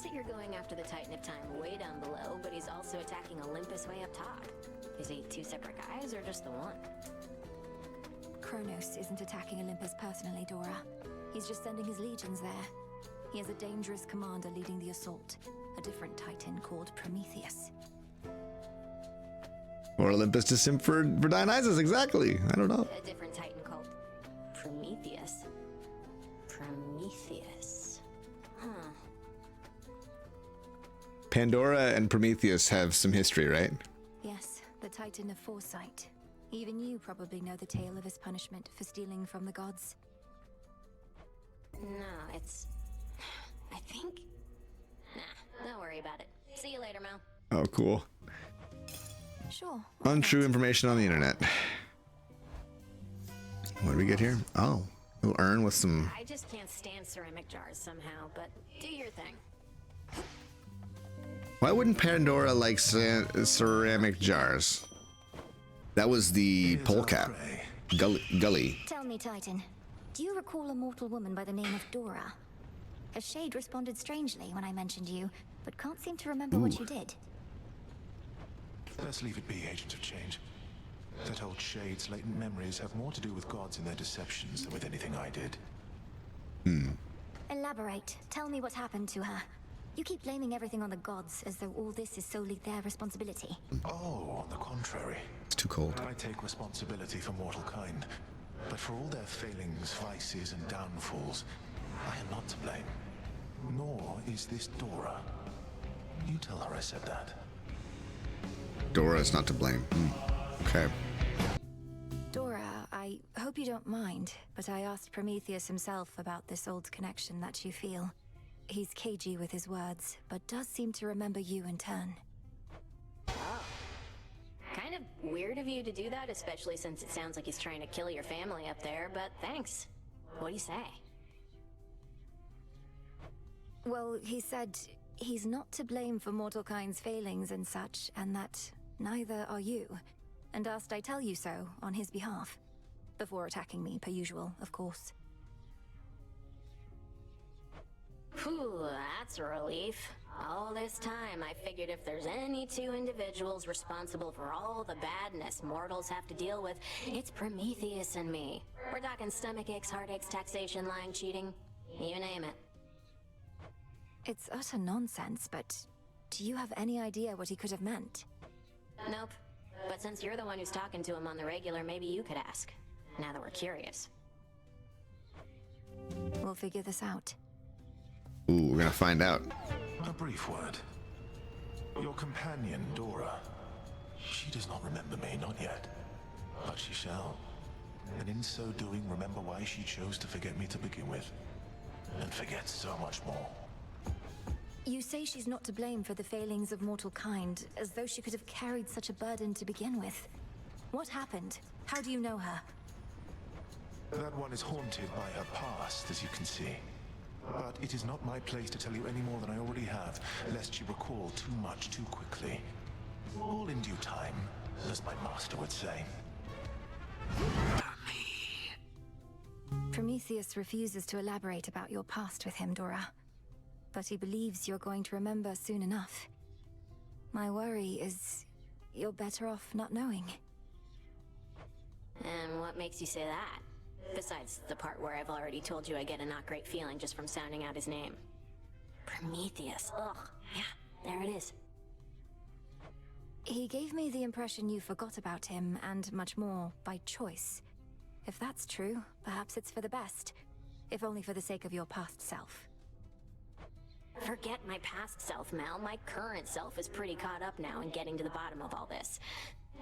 seems that you're going after the Titan of Time way down below, but he's also attacking Olympus way up top. Is he two separate guys or just the one? Kronos isn't attacking Olympus personally, Dora. He's just sending his legions there. He has a dangerous commander leading the assault, a different Titan called Prometheus. Or Olympus to simp for Dionysus, exactly. I don't know. A different Titan called Prometheus. Prometheus. Huh. Pandora and Prometheus have some history, right? Yes, the Titan of Foresight. Even you probably know the tale of his punishment for stealing from the gods. No, it's... I think... Nah, don't worry about it. See you later, Mel. Oh, cool. Sure. Untrue information on the internet. What do we get here? Oh, a little urn with some... I just can't stand ceramic jars somehow, but do your thing. Why wouldn't Pandora like ceramic jars? That was the polecat. Gully. Tell me, Titan, do you recall a mortal woman by the name of Dora? A shade responded strangely when I mentioned you, but can't seem to remember what you did. Let's leave it be, Agent of Change. That old shade's latent memories have more to do with gods and their deceptions than with anything I did. Elaborate. Tell me what happened to her. You keep blaming everything on the gods, as though all this is solely their responsibility. Oh, on the contrary. It's too cold. I take responsibility for mortal kind. But for all their failings, vices, and downfalls, I am not to blame. Nor is this Dora. You tell her I said that. Dora is not to blame. Okay. Dora, I hope you don't mind, but I asked Prometheus himself about this old connection that you feel. He's cagey with his words, but does seem to remember you in turn. Oh. Kind of weird of you to do that, especially since it sounds like he's trying to kill your family up there, but thanks. What do you say? Well, he said he's not to blame for mortal kind's failings and such, and that neither are you, and asked I tell you so on his behalf. Before attacking me, per usual, of course. Whew, that's a relief. All this time, I figured if there's any two individuals responsible for all the badness mortals have to deal with, it's Prometheus and me. We're talking stomach aches, heartaches, taxation, lying, cheating, you name it. It's utter nonsense, but do you have any idea what he could have meant? Nope. But since you're the one who's talking to him on the regular, maybe you could ask. Now that we're curious. We'll figure this out. Ooh, we're gonna find out. A brief word. Your companion, Dora. She does not remember me, not yet. But she shall. And in so doing, remember why she chose to forget me to begin with. And forget so much more. You say she's not to blame for the failings of mortal kind, as though she could have carried such a burden to begin with. What happened? How do you know her? That one is haunted by her past, as you can see. But it is not my place to tell you any more than I already have, lest you recall too much too quickly. All in due time, as my master would say. Prometheus refuses to elaborate about your past with him, Dora. But he believes you're going to remember soon enough. My worry is you're better off not knowing. And what makes you say that? Besides the part where I've already told you I get a not great feeling just from sounding out his name. Prometheus, ugh, yeah, there it is. He gave me the impression you forgot about him, and much more, by choice. If that's true, perhaps it's for the best. If only for the sake of your past self. Forget my past self, Mel. My current self is pretty caught up now in getting to the bottom of all this.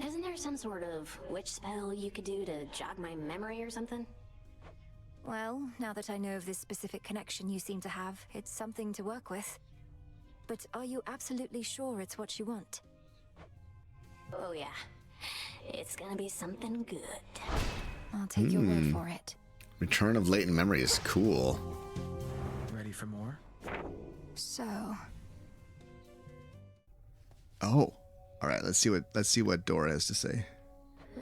Isn't there some sort of witch spell you could do to jog my memory or something? Well, now that I know of this specific connection you seem to have, it's something to work with. But are you absolutely sure it's what you want? Oh yeah. It's gonna be something good. I'll take your word for it. Return of latent memory is cool. Ready for more? So... Oh. Alright, let's see what Dora has to say.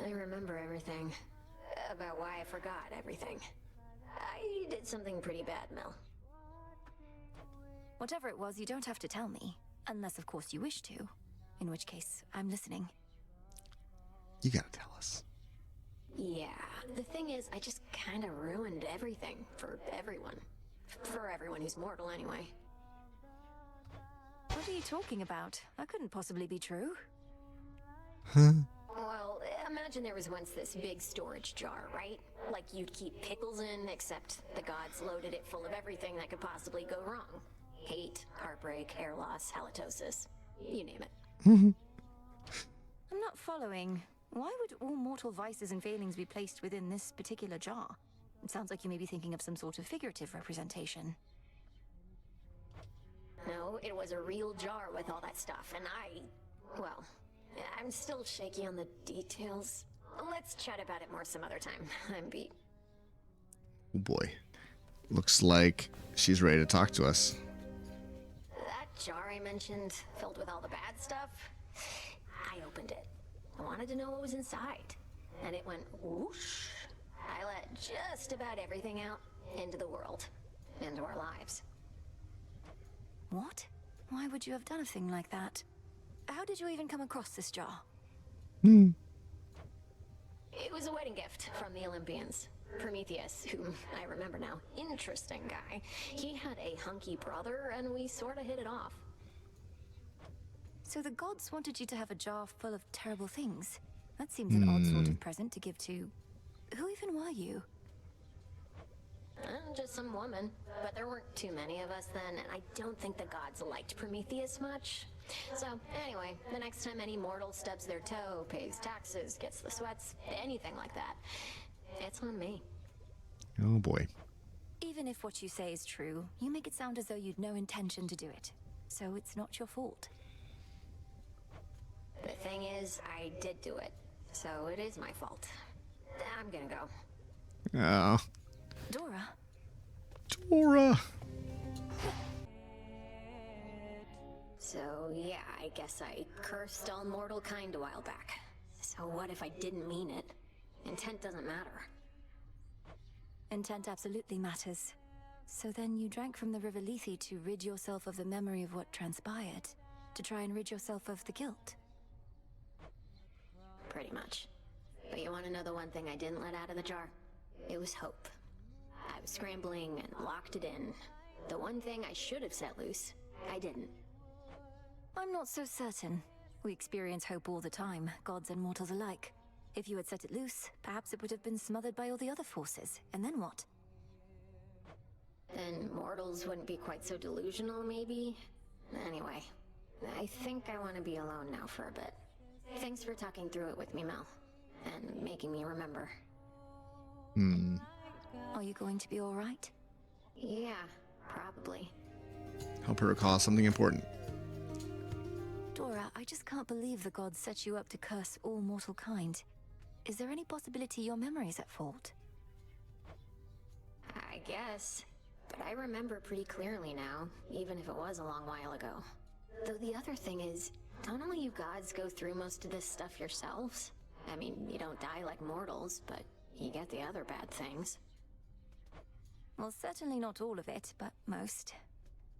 I remember everything. About why I forgot everything. I did something pretty bad, Mel. Whatever it was, you don't have to tell me. Unless, of course, you wish to. In which case, I'm listening. You gotta tell us. Yeah, the thing is, I just kind of ruined everything for everyone. For everyone who's mortal, anyway. What are you talking about? That couldn't possibly be true. Well, imagine there was once this big storage jar, right? Like you'd keep pickles in, except the gods loaded it full of everything that could possibly go wrong. Hate, heartbreak, hair loss, halitosis. You name it. I'm not following. Why would all mortal vices and failings be placed within this particular jar? It sounds like you may be thinking of some sort of figurative representation. No, it was a real jar with all that stuff, and well, I'm still shaky on the details. Let's chat about it more some other time. I'm beat. Oh boy. Looks like she's ready to talk to us. That jar I mentioned, filled with all the bad stuff, I opened it. I wanted to know what was inside. And it went whoosh. I let just about everything out into the world, into our lives. What? Why would you have done a thing like that? How did you even come across this jar? It was a wedding gift from the Olympians. Prometheus, whom I remember now, interesting guy. He had a hunky brother, and we sort of hit it off. So the gods wanted you to have a jar full of terrible things. That seems an odd sort of present to give to... Who even were you? Just some woman. But there weren't too many of us then, and I don't think the gods liked Prometheus much. So, anyway, the next time any mortal stubs their toe, pays taxes, gets the sweats, anything like that, it's on me. Oh boy. Even if what you say is true, you make it sound as though you'd no intention to do it. So it's not your fault. The thing is, I did do it. So it is my fault. I'm gonna go. Oh. Dora? Dora! So, yeah, I guess I cursed all mortal kind a while back. So what if I didn't mean it? Intent doesn't matter. Intent absolutely matters. So then you drank from the River Lethe to rid yourself of the memory of what transpired, to try and rid yourself of the guilt. Pretty much. But you want to know the one thing I didn't let out of the jar? It was hope. I was scrambling and locked it in. The one thing I should have set loose, I didn't. I'm not so certain. We experience hope all the time, gods and mortals alike. If you had set it loose, perhaps it would have been smothered by all the other forces. And then what? Then mortals wouldn't be quite so delusional, maybe? Anyway, I think I want to be alone now for a bit. Thanks for talking through it with me, Mel. And making me remember. Are you going to be all right? Yeah, probably. Help her recall something important. Dora, I just can't believe the gods set you up to curse all mortal kind. Is there any possibility your memory's at fault? I guess. But I remember pretty clearly now, even if it was a long while ago. Though the other thing is, don't all you gods go through most of this stuff yourselves? I mean, you don't die like mortals, but you get the other bad things. Well, certainly not all of it, but most.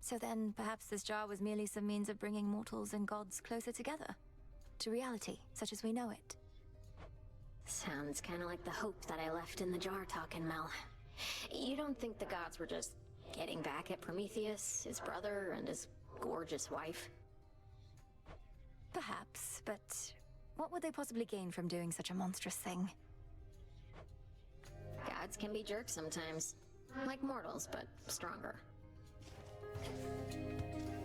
So then, perhaps this jar was merely some means of bringing mortals and gods closer together. To reality, such as we know it. Sounds kinda like the hope that I left in the jar talking, Mel. You don't think the gods were just getting back at Prometheus, his brother, and his gorgeous wife? Perhaps, but what would they possibly gain from doing such a monstrous thing? Gods can be jerks sometimes. Like mortals, but stronger.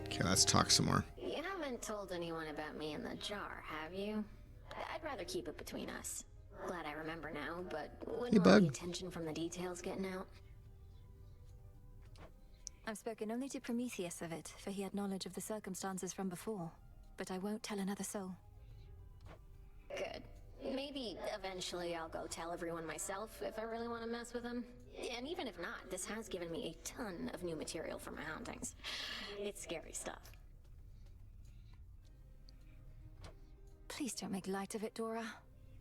Okay, let's talk some more. You haven't told anyone about me in the jar, have you? I'd rather keep it between us. Glad I remember now, but wouldn't want the attention from the details getting out. I've spoken only to Prometheus of it, for he had knowledge of the circumstances from before. But I won't tell another soul. Good. Maybe eventually I'll go tell everyone myself if I really want to mess with them. And even if not, this has given me a ton of new material for my hauntings. It's scary stuff. Please don't make light of it, Dora.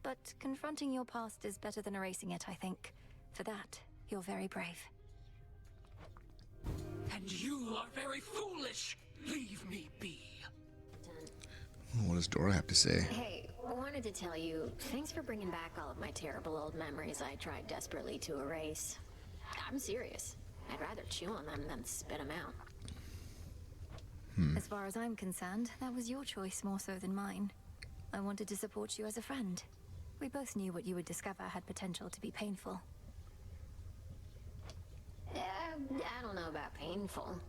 But confronting your past is better than erasing it, I think. For that, you're very brave. And you are very foolish. Leave me be. What does Dora have to say? Hey, wanted to tell you, thanks for bringing back all of my terrible old memories I tried desperately to erase. I'm serious. I'd rather chew on them than spit them out. As far as I'm concerned, that was your choice more so than mine. I wanted to support you as a friend. We both knew what you would discover had potential to be painful. I don't know about painful.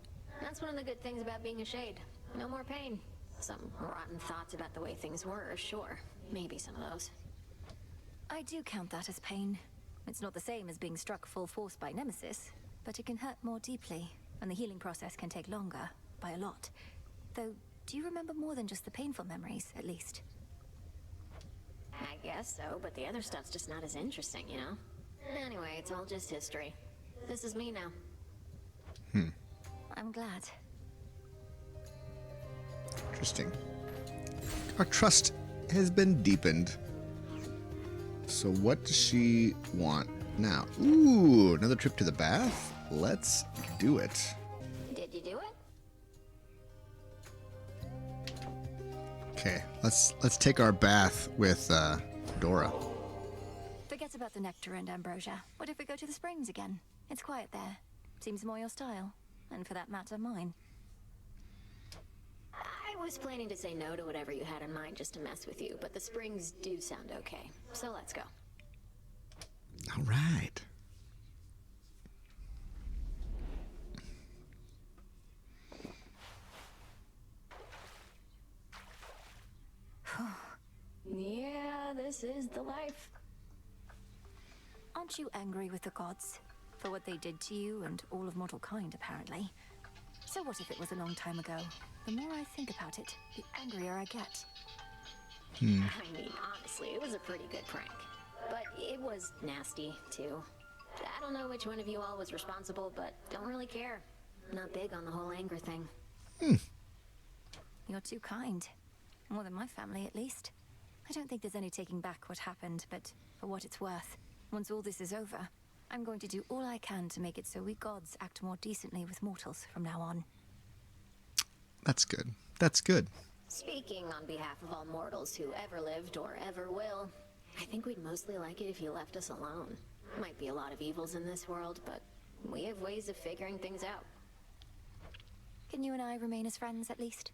That's one of the good things about being a shade. No more pain. Some rotten thoughts about the way things were, sure. Maybe some of those. I do count that as pain. It's not the same as being struck full force by Nemesis, but it can hurt more deeply, and the healing process can take longer, by a lot. Though, do you remember more than just the painful memories, at least? I guess so, but the other stuff's just not as interesting, you know? Anyway, it's all just history. This is me now. I'm glad. Interesting. Our trust has been deepened. So what does she want now? Ooh, another trip to the bath? Let's do it. Did you do it? Okay, let's take our bath with Dora. Forget about the nectar and ambrosia. What if we go to the springs again? It's quiet there. Seems more your style. And for that matter, mine. I was planning to say no to whatever you had in mind just to mess with you, but the springs do sound okay. So let's go. All right. Yeah, this is the life. Aren't you angry with the gods? For what they did to you and all of mortal kind, apparently. So what if it was a long time ago? The more I think about it, the angrier I get. I mean, honestly, it was a pretty good prank. But it was nasty, too. I don't know which one of you all was responsible, but don't really care. Not big on the whole anger thing. You're too kind. More than my family, at least. I don't think there's any taking back what happened, but for what it's worth, once all this is over, I'm going to do all I can to make it so we gods act more decently with mortals from now on. That's good. That's good. Speaking on behalf of all mortals who ever lived or ever will, I think we'd mostly like it if you left us alone. Might be a lot of evils in this world, but we have ways of figuring things out. Can you and I remain as friends, at least?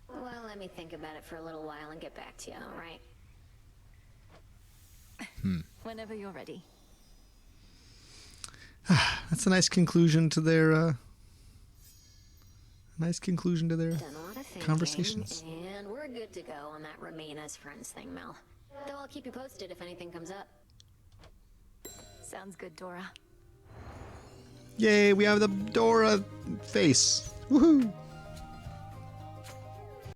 Well, let me think about it for a little while and get back to you, all right? Whenever you're ready. That's a nice conclusion to their Done a lot of thinking, conversations. And we're good to go on that remain as friends thing, Mel. Though I'll keep you posted if anything comes up. Sounds good, Dora. Yay, we have the Dora face. Woohoo!